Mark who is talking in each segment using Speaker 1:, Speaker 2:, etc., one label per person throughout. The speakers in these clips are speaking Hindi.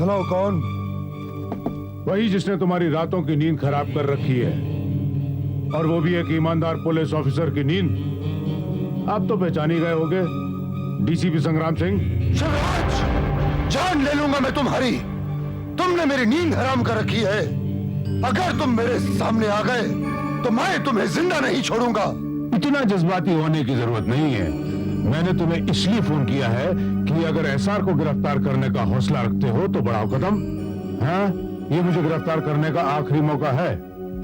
Speaker 1: बतलाओ कौन?
Speaker 2: वही जिसने तुम्हारी रातों की नींद खराब कर रखी है, और वो भी एक ईमानदार पुलिस ऑफिसर की नींद। आप तो पहचान ही गए होगे, डीसीपी संग्राम सिंह।
Speaker 1: शिवराज, जान ले लूंगा मैं तुम्हारी। तुमने मेरी नींद हराम कर रखी है। अगर तुम मेरे सामने आ गए तो मैं तुम्हें जिंदा नहीं छोड़ूंगा।
Speaker 2: इतना जज्बाती होने की जरूरत नहीं है। मैंने तुम्हें इसलिए फोन किया है कि अगर एसआर को गिरफ्तार करने का हौसला रखते हो तो बढ़ाओ कदम। हाँ, ये मुझे गिरफ्तार करने का आखिरी मौका है।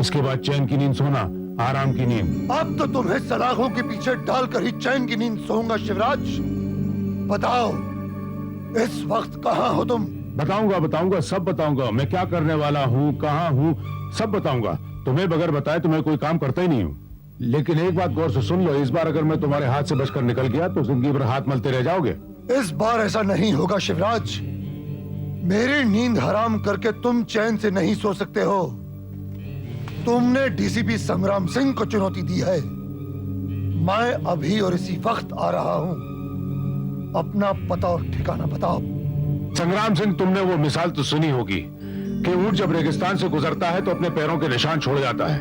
Speaker 2: इसके बाद चैन की नींद सोना, आराम की नींद।
Speaker 1: अब तो तुम्हें सलाखों के पीछे डालकर ही चैन की नींद सोऊंगा। शिवराज, बताओ इस वक्त कहाँ हो तुम?
Speaker 2: बताऊंगा, सब बताऊंगा। मैं क्या करने वाला हूँ, कहाँ हूँ, सब बताऊंगा। तुम्हें बगैर बताए तो मैं कोई काम करता ही नहीं हूँ। लेकिन एक बात गौर से सुन लो, इस बार अगर मैं तुम्हारे हाथ से बचकर निकल गया तो जिंदगी भर हाथ मलते रह जाओगे।
Speaker 1: इस बार ऐसा नहीं होगा शिवराज। मेरी नींद हराम करके तुम चैन से नहीं सो सकते हो। तुमने डीसीपी संग्राम सिंह को चुनौती दी है। मैं अभी और इसी वक्त आ रहा हूं। अपना पता और ठिकाना बताओ।
Speaker 2: संग्राम सिंह, तुमने वो मिसाल तो सुनी होगी कि ऊंट जब रेगिस्तान से गुजरता है तो अपने पैरों के निशान छोड़ जाता है।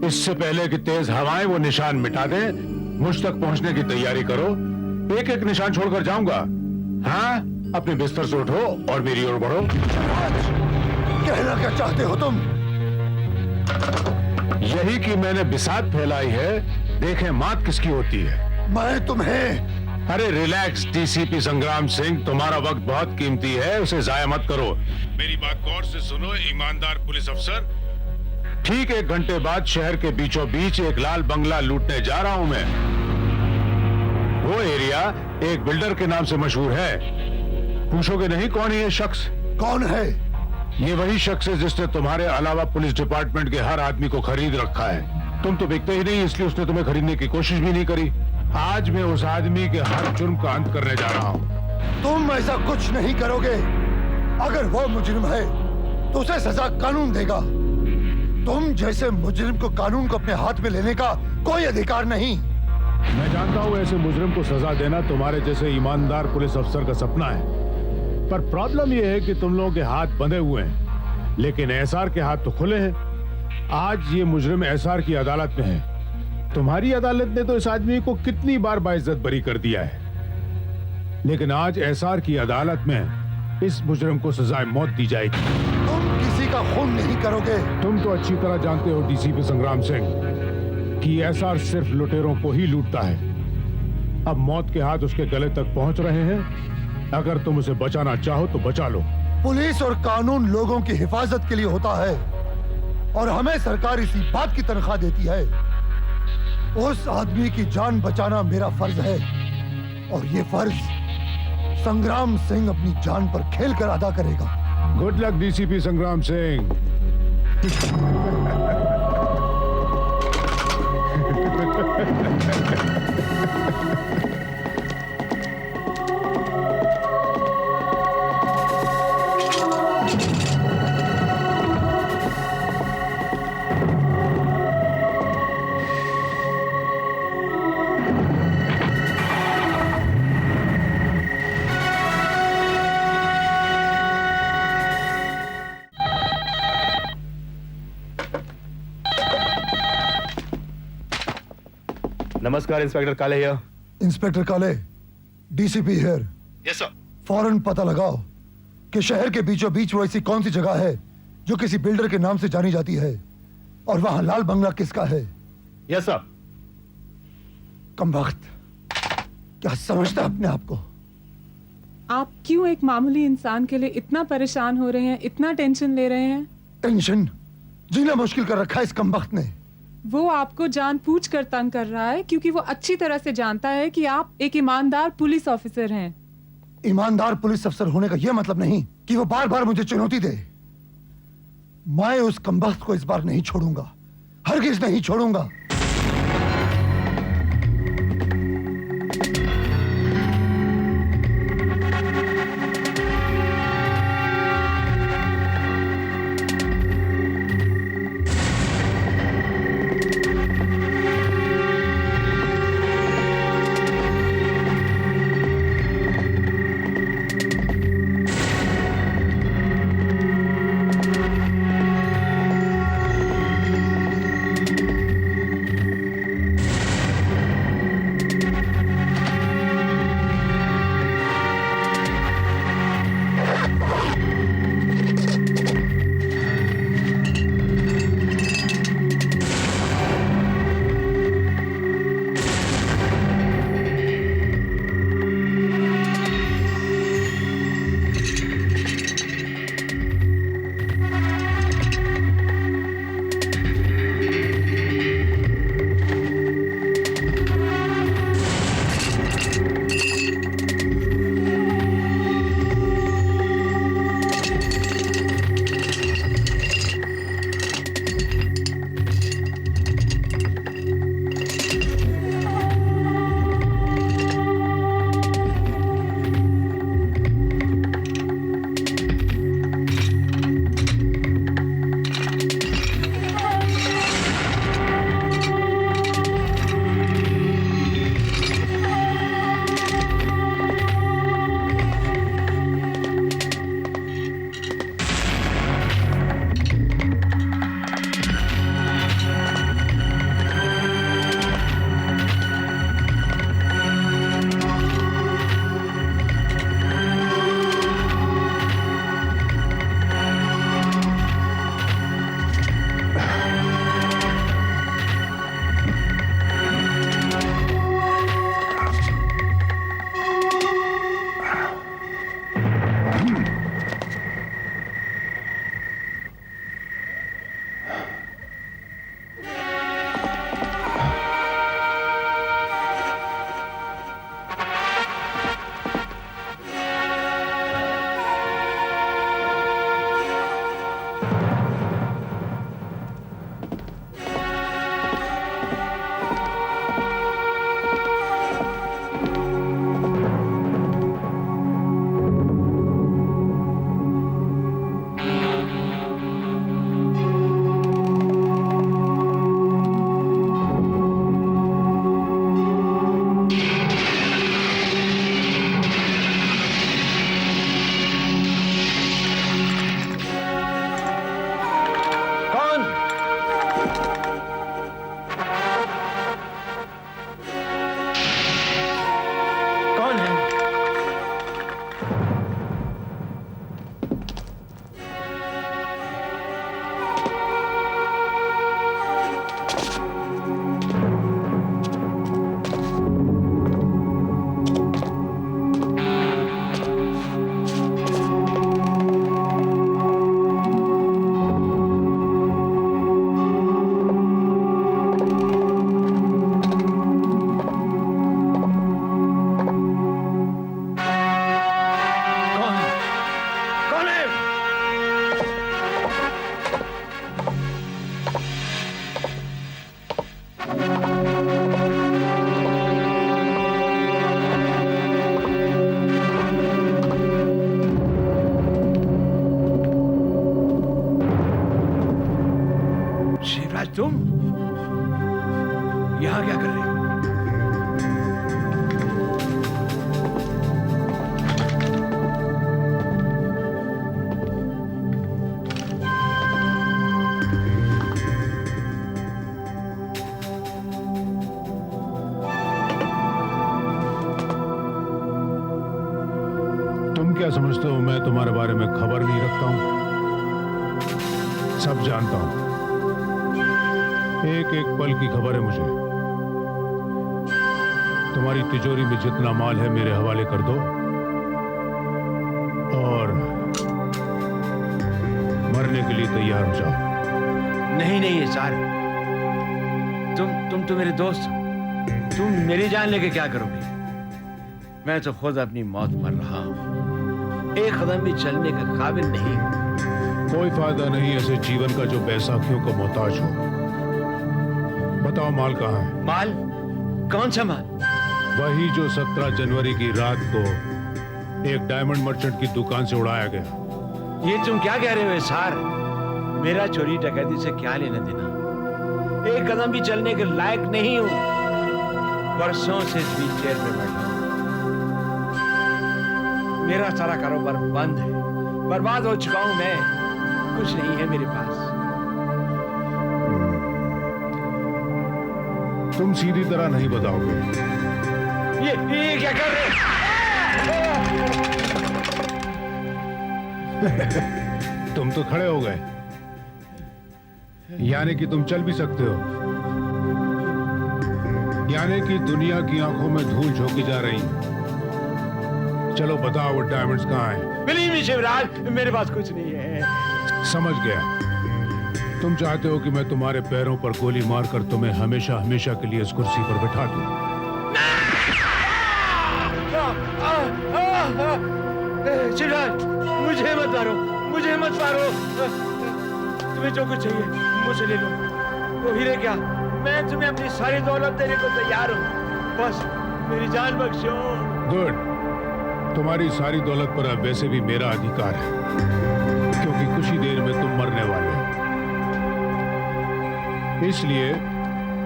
Speaker 2: इससे पहले कि तेज हवाएं वो निशान मिटा दें, मुझ तक पहुंचने की तैयारी करो। एक एक निशान छोड़कर जाऊंगा। हाँ, अपने बिस्तर से उठो और मेरी ओर बढ़ो।
Speaker 1: कहना क्या चाहते हो तुम?
Speaker 2: यही कि मैंने बिसात फैलाई है, देखें मात किसकी होती है।
Speaker 1: मैं तुम्हें...
Speaker 2: अरे रिलैक्स डीसीपी संग्राम सिंह, तुम्हारा वक्त बहुत कीमती है, उसे जाया मत करो। मेरी बात गौर से सुनो ईमानदार पुलिस अफसर। ठीक 1 घंटे बाद शहर के बीचों बीच एक लाल बंगला लूटने जा रहा हूं मैं। वो एरिया एक बिल्डर के नाम से मशहूर है। पूछोगे नहीं कौन है ये शख्स?
Speaker 1: कौन है?
Speaker 2: ये वही शख्स है जिसने तुम्हारे अलावा पुलिस डिपार्टमेंट के हर आदमी को खरीद रखा है। तुम तो बिकते ही नहीं, इसलिए उसने तुम्हें खरीदने की कोशिश भी नहीं करी। आज मैं उस आदमी के हर जुर्म का अंत करने जा रहा हूं।
Speaker 1: तुम ऐसा कुछ नहीं करोगे। अगर वो मुजरिम है तो उसे सजा कानून देगा। तुम जैसे मुजरिम को कानून को अपने हाथ में लेने का कोई अधिकार नहीं।
Speaker 2: मैं जानता हूं ऐसे मुजरिम को सजा देना तुम्हारे जैसे ईमानदार पुलिस अफसर का सपना है, पर प्रॉब्लम यह है कि तुम लोगों के हाथ बंधे हुए हैं, लेकिन एसआर के हाथ तो खुले हैं। आज ये मुजरिम एसआर की अदालत में है। तुम्हारी अदालत ने तो इस आदमी को कितनी बार बाइज्जत बरी कर दिया है, लेकिन आज एसआर की अदालत में इस मुजरिम को सजाए मौत दी जाएगी।
Speaker 1: तुम किसी का खून नहीं करोगे।
Speaker 2: तुम तो अच्छी तरह जानते हो डीसीपी संग्राम सिंह कि एसआर सिर्फ लुटेरों को ही लूटता है। अब मौत के हाथ उसके गले तक पहुंच रहे हैं। अगर तुम उसे बचाना चाहो तो बचा लो।
Speaker 1: पुलिस और कानून लोगों की हिफाजत के लिए होता है और हमें सरकार इसी बात की तनख्वाह देती है। उस आदमी की जान बचाना मेरा फर्ज है और ये फर्ज संग्राम सिंह अपनी जान पर खेलकर अदा करेगा।
Speaker 2: गुड लक डीसीपी संग्राम सिंह।
Speaker 3: नमस्कार इंस्पेक्टर काले हियर।
Speaker 1: इंस्पेक्टर काले, डीसीपी हियर।
Speaker 3: Yes sir.
Speaker 1: फौरन पता लगाओ कि शहर के बीचों बीच वो ऐसी कौन सी जगह है जो किसी बिल्डर के नाम से जानी जाती है और वहां लाल बंगला किसका है।
Speaker 3: Yes sir.
Speaker 1: कमबख्त, क्या समझता है अपने आप को?
Speaker 4: आप क्यों एक मामूली इंसान के लिए इतना परेशान हो रहे हैं, इतना टेंशन ले रहे हैं?
Speaker 1: टेंशन जीना मुश्किल कर रखा है इस कमबख्त ने।
Speaker 4: वो आपको जानबूझकर तंग कर रहा है क्योंकि वो अच्छी तरह से जानता है कि आप एक ईमानदार पुलिस ऑफिसर हैं।
Speaker 1: ईमानदार पुलिस अफसर होने का यह मतलब नहीं कि वो बार बार मुझे चुनौती दे। मैं उस कमबख्त को इस बार नहीं छोड़ूंगा, हरगिज नहीं छोड़ूंगा।
Speaker 3: यहाँ क्या कर रहे हो?
Speaker 2: तुम क्या समझते हो मैं तुम्हारे बारे में खबर नहीं रखता हूं? सब जानता हूं, एक एक पल की खबर है मुझे। तुम्हारी तिजोरी में जितना माल है मेरे हवाले कर दो और मरने के लिए तैयार हो जाओ।
Speaker 3: नहीं नहीं एसआर, तुम तो मेरे दोस्त हो। तुम मेरी जान लेके क्या करोगे? मैं तो खुद अपनी मौत मर रहा हूं, एक कदम भी चलने के काबिल नहीं।
Speaker 2: कोई फायदा नहीं ऐसे जीवन का जो बैसाखियों को मोहताज हो। बताओ माल कहाँ है?
Speaker 3: माल? कौन सा माल?
Speaker 2: वही जो 17 जनवरी की रात को एक डायमंड मर्चेंट की दुकान से उड़ाया गया।
Speaker 3: ये तुम क्या कह रहे हो एसआर? मेरा चोरी डकैती से क्या लेना देना? एक कदम भी चलने के लायक नहीं हूं। वर्षों से इस व्हील चेयर पे बैठा हूं। मेरा सारा कारोबार बंद है, बर्बाद हो चुका हूं मैं। कुछ नहीं है मेरे पास।
Speaker 2: तुम सीधी तरह नहीं बताओगे।
Speaker 3: ये क्या कर रहे हो?
Speaker 2: तुम तो खड़े हो गए, यानी कि तुम चल भी सकते हो। यानी कि दुनिया की आंखों में धूल झोंकी जा रही। चलो बताओ वो डायमंड्स कहाँ हैं?
Speaker 3: बिलीव मी शिवराज, मेरे पास कुछ नहीं है।
Speaker 2: समझ गया। तुम चाहते हो कि मैं तुम्हारे पैरों पर गोली मारकर तुम्हें हमेशा हमेशा के लिए इस कुर्सी पर बैठा दूं।
Speaker 3: शिवराज, मुझे मत मारो, मुझे मत मारो। तुम्हें जो कुछ चाहिए मुझसे ले लो। वो हीरे क्या, मैं तुम्हें अपनी सारी दौलत देने को तैयार हूँ। बस मेरी जान बख्शो।
Speaker 2: गुड। तुम्हारी सारी दौलत पर अब वैसे भी मेरा अधिकार है, क्योंकि कुछ ही देर में तुम मरने वाले हो। इसलिए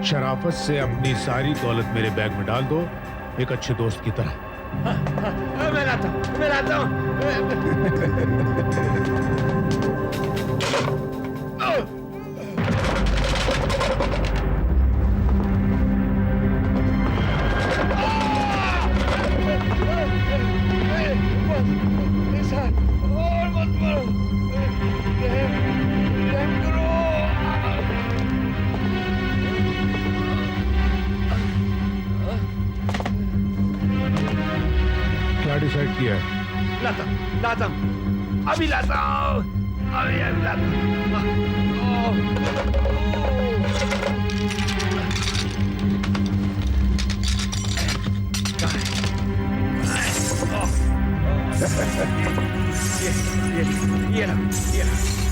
Speaker 2: शराफत से अपनी सारी दौलत मेरे बैग में डाल दो, एक अच्छे दोस्त की तरह।
Speaker 3: मैं लाता हूँ, मैं लाता हूँ।
Speaker 2: क्या डिसाइड किया है?
Speaker 3: लाता हूँ, अभी लाता हूँ, अभी लाता हूँ।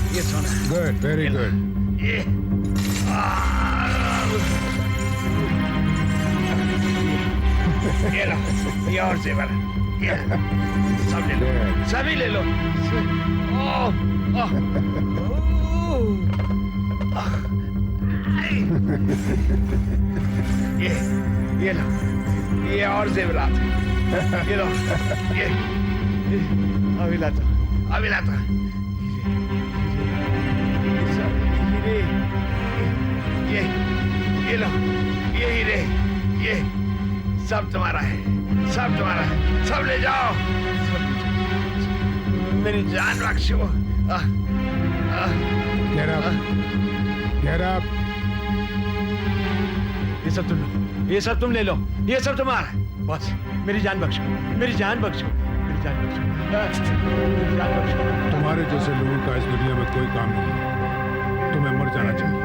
Speaker 3: ये सोना।
Speaker 2: Good, very good.
Speaker 3: ये और जेवर, ये सब ले लो, सभी ले लो। ये लो, ये और जेवरात, ये लो, ये अभी लाता, ये लो, ये हीरे, ये सब तुम्हारा है, सब तुम्हारा है, सब ले जाओ, मेरी जान बख्शो।
Speaker 2: Get up. Get up.
Speaker 3: ये सब तुम लो, ये सब तुम ले लो, ये सब तुम्हारा है। बस मेरी जान बख्शो, मेरी जान बख्शो, मेरी जान बख्शो, मेरी जान बख्शो।
Speaker 2: तुम्हारे जैसे लोगों का इस दुनिया में कोई काम नहीं है। तुम्हें मर जाना चाहिए,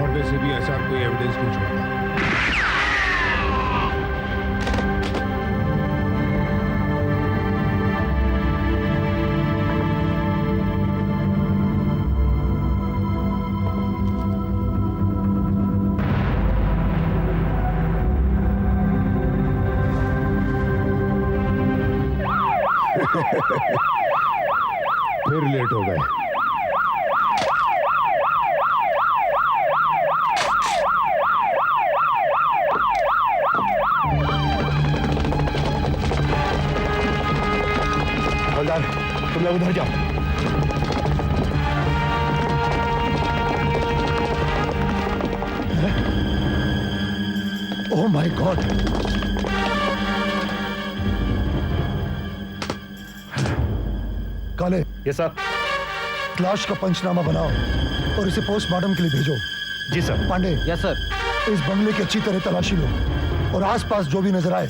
Speaker 2: और वैसे भी ऐसा कोई एविडेंस नहीं छोड़ता। फिर लेट हो गए।
Speaker 3: तुम लोग उधर जाओ।
Speaker 1: ओह माय गॉड, काले
Speaker 3: ये सर।
Speaker 1: लाश का पंचनामा बनाओ और इसे पोस्टमार्टम के लिए भेजो।
Speaker 3: जी सर।
Speaker 1: Pandey,
Speaker 3: yes sir.
Speaker 1: इस बंगले की अच्छी तरह तलाशी लो और आसपास जो भी नजर आए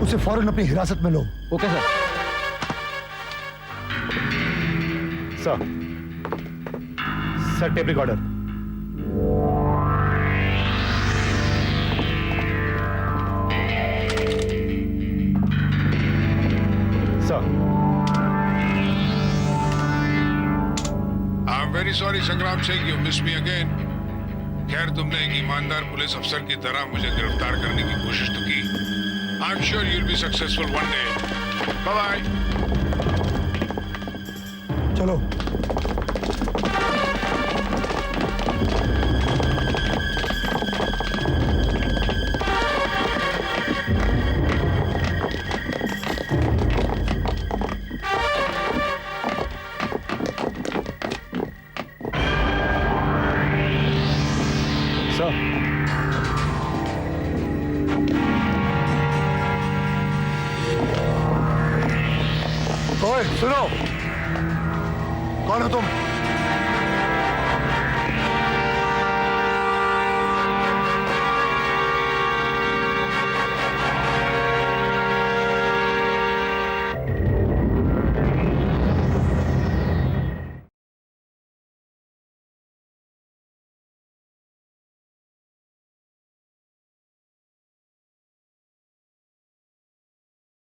Speaker 1: उसे फौरन अपनी हिरासत में लो।
Speaker 3: Okay sir. Sir, sir tape recorder. Sir.
Speaker 5: I'm very sorry संग्राम Singh, you missed me again. खैर तुमने एक ईमानदार पुलिस अफसर की तरह मुझे गिरफ्तार करने की कोशिश तो की। I'm sure you'll be successful one day. Bye bye.
Speaker 1: चलो।
Speaker 3: सर।
Speaker 1: ओए सुनो, कौन हो तुम?